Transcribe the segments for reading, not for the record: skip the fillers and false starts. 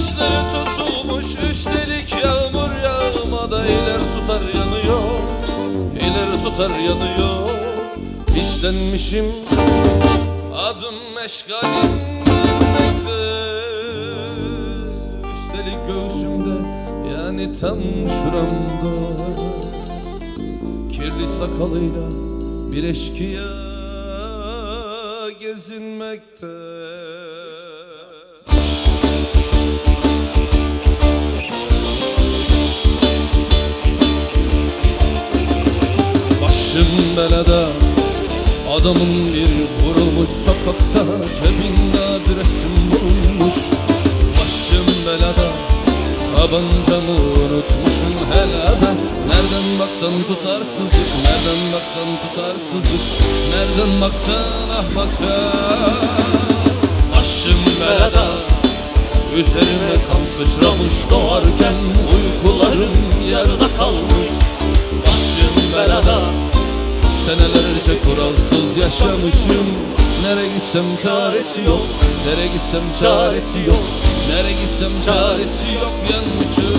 Ateşleri tutulmuş, üstelik yağmur yağmada iler tutar yanıyor, iler tutar yanıyor. Fişlenmişim, adım meşgalimde, üstelik göğsümde, yani tam şuramda, kirli sakalıyla bir eşkıya gezinmekte. Başım belada, adamın bir vurulmuş sokakta, cebinde adresim bulunmuş. Başım belada, tabancamı unutmuşum helada. Nereden baksan tutarsızlık, nereden baksan tutarsızlık, nereden baksan ahmakça. Başım belada, üzerime kan sıçramış, doğarken uykularım yarıda kalmış. Başım belada, senelerce kuralsız yaşamışım. Nereye gitsem çaresi yok, nereye gitsem çaresi yok, nereye gitsem çaresi yok, yanmışım.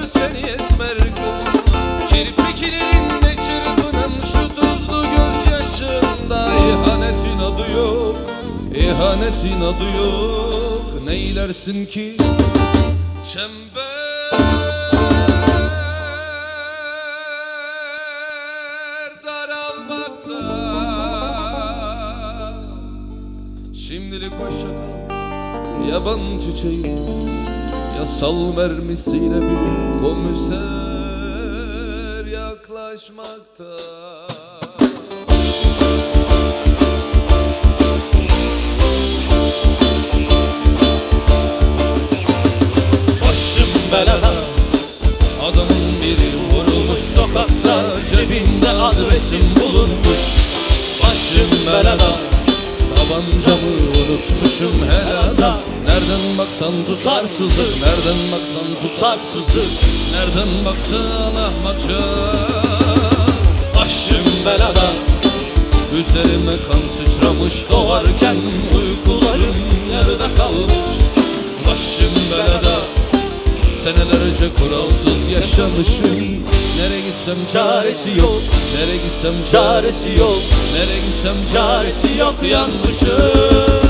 Seni esmer kız, kirpiklerinde çırpınan şu tuzlu gözyaşında, ihanetin adı yok, ihanetin adı yok. Neylersin ki çember daralmakta. Şimdilik hoşça kal yaban çiçeği, yasal mermisiyle bir komiser yaklaşmakta. Başım belada, adamın biri vurulmuş sokakta, cebinde adresim bulunmuş. Başım belada, tabancamı unutmuşum helada. Nereden baksan tutarsızlık, nereden baksan tutarsızlık, nereden baksan ahmakça. Başım belada, üzerime kan sıçramış, doğarken uykularım yarıda kalmış. Başım belada, senelerce kuralsız yaşamışım. Nereye gitsem çaresi yok, nereye gitsem çaresi yok, nereye gitsem çaresi yok, yanmışım.